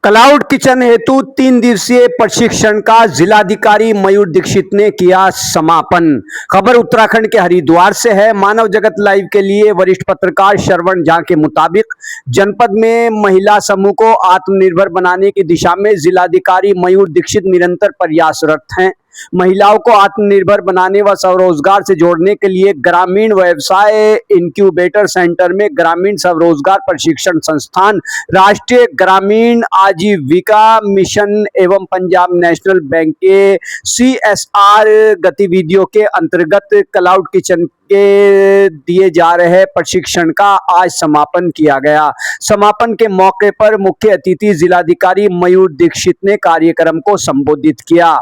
Cloud kitchen हेतु 3 दिवसीय प्रशिक्षण का जिलाधिकारी मयूर दीक्षित ने किया समापन। खबर उत्तराखंड के हरिद्वार से है। मानव जगत लाइव के लिए वरिष्ठ पत्रकार श्रवण झा के मुताबिक जनपद में महिला समूह को आत्मनिर्भर बनाने की दिशा में जिलाधिकारी मयूर दीक्षित निरंतर प्रयासरत हैं। महिलाओं को आत्मनिर्भर बनाने व स्वरोजगार से जोड़ने के लिए ग्रामीण व्यवसाय इंक्यूबेटर सेंटर में ग्रामीण स्वरोजगार प्रशिक्षण संस्थान, राष्ट्रीय ग्रामीण आजीविका मिशन एवं पंजाब नेशनल बैंक के CSR गतिविधियों के अंतर्गत क्लाउड किचन के दिए जा रहे प्रशिक्षण का आज समापन किया गया। समापन के मौके पर मुख्य अतिथि जिलाधिकारी मयूर दीक्षित ने कार्यक्रम को संबोधित किया।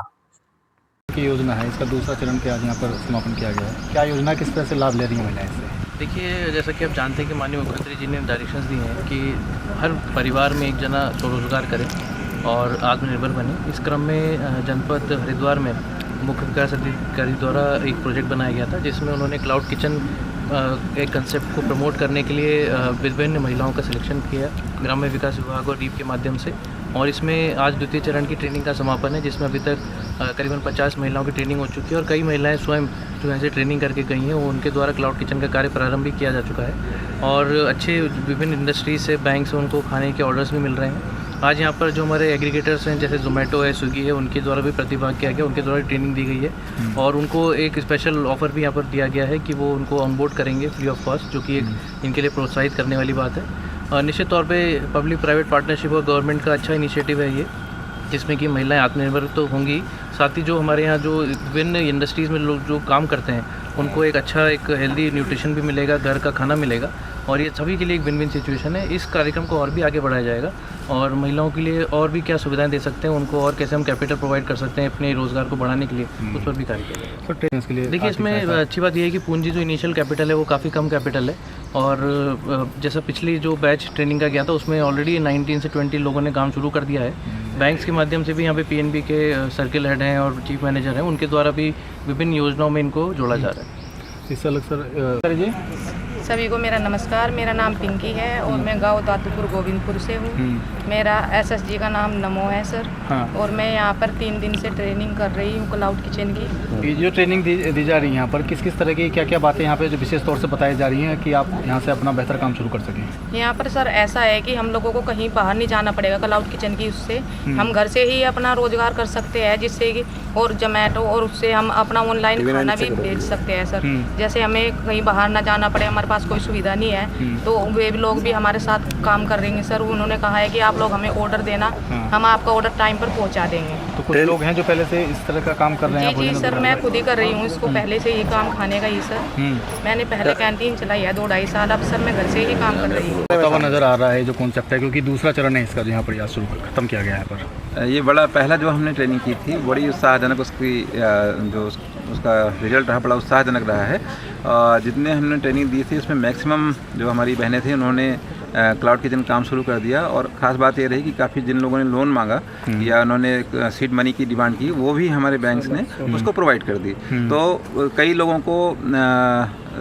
की योजना है, इसका दूसरा चरण के आज यहाँ पर समापन किया गया है। क्या योजना किस तरह से लाभ ले रही है महिलाएं इससे? देखिए, जैसा कि आप जानते हैं कि माननीय मुख्यमंत्री जी ने डायरेक्शंस दी हैं कि हर परिवार में एक जना स्वरोजगार करे और आत्मनिर्भर बने। इस क्रम में जनपद हरिद्वार में मुख्य विकास अधिकारी द्वारा एक प्रोजेक्ट बनाया गया था, जिसमें उन्होंने क्लाउड किचन एक कंसेप्ट को प्रमोट करने के लिए विभिन्न महिलाओं का सिलेक्शन किया ग्राम्य विकास विभाग और रीप के माध्यम से। और इसमें आज द्वितीय चरण की ट्रेनिंग का समापन है, जिसमें अभी तक करीबन 50 महिलाओं की ट्रेनिंग हो चुकी है और कई महिलाएं स्वयं जो ऐसे ट्रेनिंग करके गई हैं, वो उनके द्वारा क्लाउड किचन का कार्य प्रारंभ भी किया जा चुका है और अच्छे विभिन्न इंडस्ट्रीज से, बैंक से उनको खाने के ऑर्डर्स भी मिल रहे हैं। आज यहाँ पर जो हमारे एग्रीगेटर्स हैं, जैसे जोमेटो है, स्विगी है, उनके द्वारा भी प्रतिभाग किया गया, उनके द्वारा ट्रेनिंग दी गई है और उनको एक स्पेशल ऑफर भी यहाँ पर दिया गया है कि वो उनको ऑनबोर्ड करेंगे फ्री ऑफ कॉस्ट, जो कि एक इनके लिए प्रोत्साहित करने वाली बात है। निश्चित तौर पे पब्लिक प्राइवेट पार्टनरशिप और गवर्नमेंट का अच्छा इनिशिएटिव है ये, जिसमें कि महिलाएं आत्मनिर्भर तो होंगी, साथ ही जो हमारे यहाँ जो विभिन्न इंडस्ट्रीज़ में लोग जो काम करते हैं उनको एक अच्छा एक हेल्दी न्यूट्रिशन भी मिलेगा, घर का खाना मिलेगा और ये सभी के लिए एक विन विन सिचुएशन है। इस कार्यक्रम को और भी आगे बढ़ाया जाएगा और महिलाओं के लिए और भी क्या सुविधाएं दे सकते हैं, उनको और कैसे हम कैपिटल प्रोवाइड कर सकते हैं अपने रोज़गार को बढ़ाने के लिए, उस पर भी कार्य करेंगे। देखिए, इसमें अच्छी बात यह है कि पूंजी जो इनिशियल कैपिटल है वो काफ़ी कम कैपिटल है और जैसा पिछली जो बैच ट्रेनिंग का गया था उसमें ऑलरेडी 19 से 20 लोगों ने काम शुरू कर दिया है। बैंक्स के माध्यम से भी यहाँ पे PNB के सर्किल हेड हैं और चीफ मैनेजर हैं, उनके द्वारा भी विभिन्न योजनाओं में इनको जोड़ा जा रहा है। इस अलग सर जी सभी को मेरा नमस्कार। मेरा नाम पिंकी है और मैं गांव दादूपुर गोविंदपुर से हूँ। मेरा SSG का नाम नमो है सर। हाँ। और मैं यहाँ पर 3 दिन से ट्रेनिंग कर रही हूँ क्लाउड किचन की। ये जो ट्रेनिंग दी जा रही है यहाँ पर किस किस तरह की क्या बातें यहाँ पे जो विशेष तौर से बताई जा रही हैं कि आप यहाँ से अपना बेहतर काम शुरू कर सकें? यहाँ पर सर ऐसा है कि हम लोगों को कहीं बाहर नहीं जाना पड़ेगा क्लाउड किचन की, उससे हम घर से ही अपना रोजगार कर सकते हैं, जिससे कि और जोमेटो और उससे हम अपना ऑनलाइन खाना भी भेज सकते हैं सर। जैसे हमें कहीं बाहर ना जाना पड़े, हमारे पास कोई सुविधा नहीं है, तो वे लोग भी हमारे साथ काम कर रहे हैं सर। उन्होंने कहा है कि आप लोग हमें ऑर्डर देना, हम आपका ऑर्डर टाइम पर पहुंचा देंगे। तो कुछ लोग हैं जो पहले से इस तरह का काम कर रहे हैं? जी सर, मैं खुद ही कर रही हूँ इसको, पहले से ही काम खाने का ही सर। मैंने पहले कैंटीन चलाई है 2-2.5 साल, अब सर मैं घर से ही काम कर रही हूँ। नजर आ रहा है जो कॉन्सेप्ट है, क्योंकि दूसरा चरण है इसका जो यहाँ पर शुरू खत्म किया गया है पर ये बड़ा पहला जो हमने ट्रेनिंग की थी बड़ी उत्साहजनक, उसकी जो उसका रिजल्ट रहा बड़ा उत्साहजनक रहा है। जितने हमने ट्रेनिंग दी थी उसमें मैक्सिमम जो हमारी बहनें थी उन्होंने क्लाउड किचन काम शुरू कर दिया और ख़ास बात ये रही कि काफ़ी जिन लोगों ने लोन मांगा या उन्होंने सीड मनी की डिमांड की, वो भी हमारे बैंक्स ने उसको प्रोवाइड कर दी। तो कई लोगों को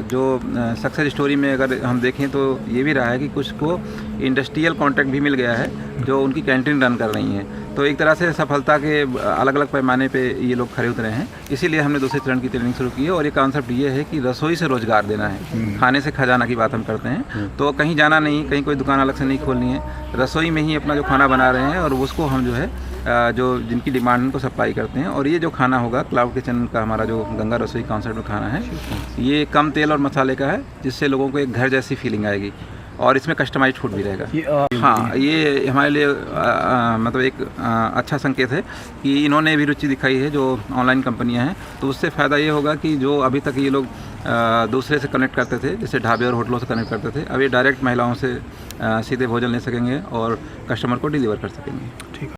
जो सक्सेस स्टोरी में अगर हम देखें तो ये भी रहा है कि कुछ को इंडस्ट्रियल कॉन्ट्रैक्ट भी मिल गया है जो उनकी कैंटीन रन कर रही हैं। तो एक तरह से सफलता के अलग अलग पैमाने पे ये लोग खड़े उतरे हैं, इसीलिए हमने दूसरे चरण की ट्रेनिंग शुरू की है। और ये कॉन्सेप्ट ये है कि रसोई से रोजगार देना है, खाने से खजाना की बात हम करते हैं। तो कहीं जाना नहीं, कहीं कोई दुकान अलग से नहीं खोलनी है, रसोई में ही अपना जो खाना बना रहे हैं और उसको हम जो है जो जिनकी डिमांड उनको सप्लाई करते हैं। और ये जो खाना होगा क्लाउड किचन का, हमारा जो गंगा रसोई कॉन्सेप्ट में खाना है, ये कम तेल और मसाले का है, जिससे लोगों को एक घर जैसी फीलिंग आएगी और इसमें कस्टमाइज फूड भी रहेगा। हाँ, ये हमारे लिए मतलब एक अच्छा संकेत है कि इन्होंने भी रुचि दिखाई है जो ऑनलाइन कंपनियां हैं। तो उससे फ़ायदा ये होगा कि जो अभी तक ये लोग दूसरे से कनेक्ट करते थे, जैसे ढाबे और होटलों से कनेक्ट करते थे, अब ये डायरेक्ट महिलाओं से सीधे भोजन ले सकेंगे और कस्टमर को डिलीवर कर सकेंगे। ठीक है।